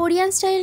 Korean style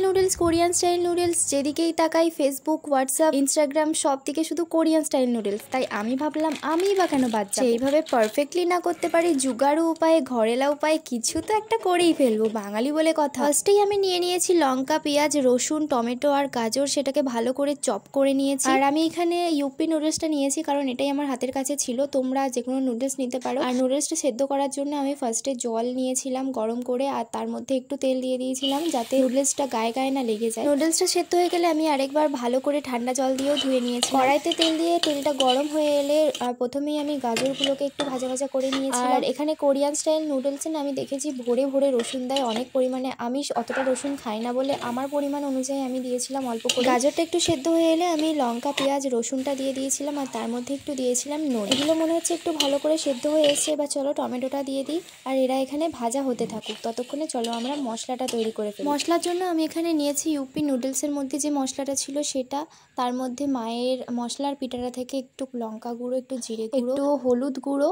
noodles যেদিকেই তাকাই Facebook, WhatsApp, Instagram সব দিকে শুধু কোরিয়ান স্টাইল নুডলস। তাই আমি ভাবলাম আমি বা কেন বাদ যাবো, এইভাবে পারফেক্টলি না করতে পারি জুগাড়ু উপায়ে, ঘরেলা উপায়ে কিছু তো একটা করেই ফেলবো, বাঙালি বলে কথা। ফার্স্টেই আমি নিয়ে নিয়েছি লঙ্কা, পেঁয়াজ, রসুন, টমেটো আর গাজর, সেটাকে ভালো করে চপ করে নিয়েছি। আর আমি এখানে ইউপি নুডলসটা নিয়েছি কারণ এটাই আমার হাতের কাছে ছিল, তোমরা যে কোনো নুডলস নিতে পারো। আর নুডলসটা সেদ্ধ করার জন্য আমি ফার্স্টে জল নিয়েছিলাম গরম করে, আর তার মধ্যে একটু তেল দিয়ে দিয়েছিলাম যাতে নুডলসটা গায়ে গায়ে না লেগে যায়। নুডলসটা সেদ্ধ হয়ে গেলে আমি আরেকবার ভালো করে ঠান্ডা জল দিয়েও ধুয়ে নিয়েছি। কড়াইতে তেল দিয়ে তেলটা গরম হয়ে এলে প্রথমেই আমি গাজরগুলোকে একটু ভাজা ভাজা করে নিয়েছি। আর এখানে কোরিয়ান স্টাইল নুডলসে না আমি দেখেছি ভরে ভরে রসুন দেয় অনেক পরিমাণে, আমি অতটা রসুন খাই না বলে আমার পরিমাণ অনুযায়ী আমি দিয়েছিলাম অল্প করে। গাজরটা একটু সেদ্ধ হয়ে এলে আমি লঙ্কা, পেঁয়াজ, রসুনটা দিয়ে দিয়েছিলাম আর তার মধ্যে একটু দিয়েছিলাম নুন। এগুলো মনে হচ্ছে একটু ভালো করে সেদ্ধ হয়ে এসছে, এবার চলো টমেটোটা দিয়ে দিই আর এরা এখানে ভাজা হতে থাকুক। ততক্ষণে চলো আমরা মশলাটা তৈরি করে ফেলি। মশলার জন্য আমি এখানে নিয়েছি ইউপি নুডলসের মধ্যে যে মশলাটা ছিল সেটা, তার মধ্যে মায়ের মশলার পিটারা থেকে একটু লঙ্কা গুঁড়ো, একটু জিরে গুঁড়ো, একটু হলুদ গুঁড়ো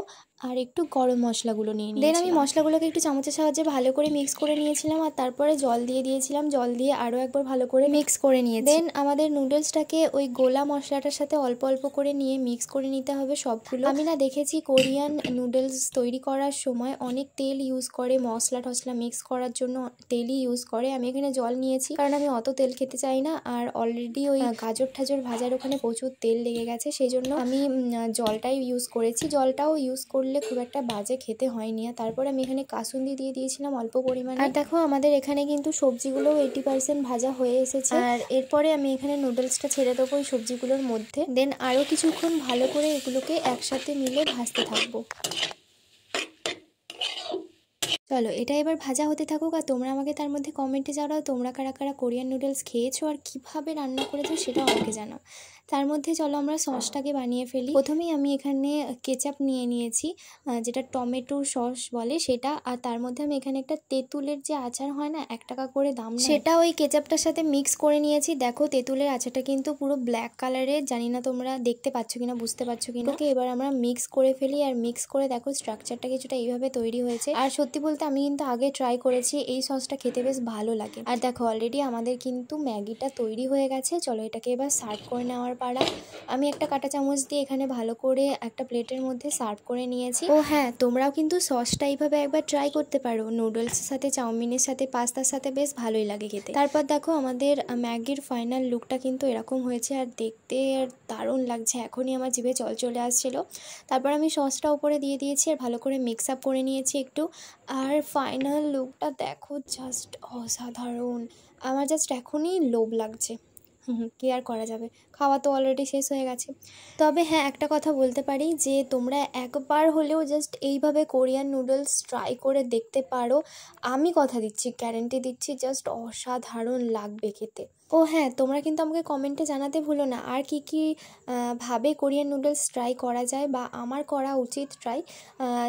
আর একটু গরম মশলাগুলো নিয়ে নিয়েছি। দেন আমি মশলাগুলোকে একটু চামচের সাহায্যে ভালো করে মিক্স করে নিয়েছিলাম আর তারপরে জল দিয়ে দিয়েছিলাম, জল দিয়ে আরও একবার ভালো করে মিক্স করে নিয়েছি। দেন আমাদের নুডলসটাকে ওই গোলা মশলাটার সাথে অল্প অল্প করে নিয়ে মিক্স করে নিতে হবে সবগুলো। আমি না দেখেছি কোরিয়ান নুডলস তৈরি করার সময় অনেক তেল ইউজ করে, মশলা টশলা মিক্স করার জন্য তেলই ইউজ করে। আমি এখানে জল নিয়েছি কারণ আমি অত তেল খেতে চাই না, আর অলরেডি ওই গাজর ঠাজর ভাজার ওখানে প্রচুর তেল লেগে গেছে, সেই জন্য আমি জলটাই ইউজ করেছি। জলটাও ইউজ করলে খুব একটা বাজে খেতে হয়নি। আর তারপর আমি এখানে কাসুন্দি দিয়ে দিয়েছিলাম অল্প পরিমাণে। আর দেখো আমাদের এখানে কিন্তু সবজিগুলো 80% ভাজা হয়ে এসেছে। আর এরপরে আমি এখানে নুডলসটা ছেড়ে দেবো ওই সবজিগুলোর মধ্যে। দেন আরও কিছুক্ষণ ভালো করে এগুলোকে একসাথে মিলে ভাজতে থাকবো। চলো এটা এবার ভাজা হতে থাকুক, আর তোমরা আমাকে তার মধ্যে কমেন্টে জানাও তোমরা কারা কারা কোরিয়ান নুডলস খেয়েছো আর কীভাবে রান্না করেছো সেটাও আমাকে জানাও। তার মধ্যে চলো আমরা সসটাকে বানিয়ে ফেলি। প্রথমেই আমি এখানে কেচাপ নিয়ে নিয়েছি, যেটা টমেটো সস বলে সেটা, আর তার মধ্যে আমি এখানে একটা তেঁতুলের যে আচার হয় না 1 টাকা করে দাম, সেটা ওই কেচাপটার সাথে মিক্স করে নিয়েছি। দেখো তেঁতুলের আচারটা কিন্তু পুরো ব্ল্যাক কালারের, জানি না তোমরা দেখতে পাচ্ছ কিনা, বুঝতে পারছো কিনা। ওকে এবার আমরা মিক্স করে ফেলি, আর মিক্স করে দেখো স্ট্রাকচারটা কিছুটা এইভাবে তৈরি হয়েছে। আর সত্যি বলতে আমি কিন্তু আগে ট্রাই করেছি, এই সসটা খেতে বেশ ভালো লাগে। আর দেখো অলরেডি আমাদের কিন্তু ম্যাগিটা তৈরি হয়ে গেছে, চলো এটাকে এবার সার্ভ করে নেওয়ার পালা। আমি একটা কাঁটা চামচ দিয়ে এখানে ভালো করে একটা প্লেটের মধ্যে সার্ভ করে নিয়েছি। ও হ্যাঁ, তোমরাও কিন্তু সসটা এইভাবে একবার ট্রাই করতে পারো, নুডলসের সাথে, চাউমিনের সাথে, পাস্তার সাথে বেশ ভালোই লাগে খেতে। তারপর দেখো আমাদের ম্যাগির ফাইনাল লুকটা কিন্তু এরকম হয়েছে, আর দেখতে আর দারুণ লাগছে, এখনই আমার জিভে জল চলে আসছিল। তারপর আমি সসটা উপরে দিয়ে দিয়েছি আর ভালো করে মিক্স আপ করে নিয়েছি একটু। আর ফাইনাল লুকটা দেখো, জাস্ট অসাধারণ, আমার জাস্ট এখনই লোভ লাগছে। কি আর করা যাবে, খাওয়া তো অলরেডি শেষ হয়ে গেছে। তবে হ্যাঁ, একটা কথা বলতে পারি যে তোমরা একবার হলেও জাস্ট এইভাবে কোরিয়ান নুডলস ট্রাই করে দেখতে পারো, আমি কথা দিচ্ছি, গ্যারেন্টি দিচ্ছি, জাস্ট অসাধারণ লাগবে খেতে। ও হ্যাঁ, তোমরা কিন্তু আমাকে কমেন্টে জানাতে ভুলো না আর কি কি ভাবে কোরিয়ান নুডলস ট্রাই করা যায় বা আমার করা উচিত ট্রাই,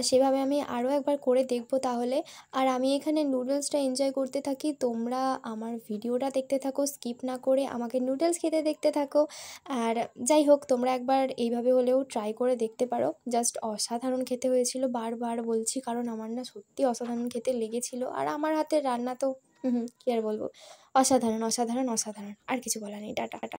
সেভাবে আমি আরও একবার করে দেখবো তাহলে। আর আমি এখানে নুডলসটা এনজয় করতে থাকি, তোমরা আমার ভিডিওটা দেখতে থাকো, স্কিপ না করে আমাকে নুডলস খেতে দেখতে থাকো। আর যাই হোক, তোমরা একবার এইভাবে হলেও ট্রাই করে দেখতে পারো, জাস্ট অসাধারণ খেতে হয়েছিল, বারবার বলছি কারণ আমার না সত্যি অসাধারণ খেতে লেগেছিল। আর আমার হাতের রান্না তো কী আর বলবো, অসাধারণ অসাধারণ অসাধারণ, আর কিছু বলার নেই। টাটা।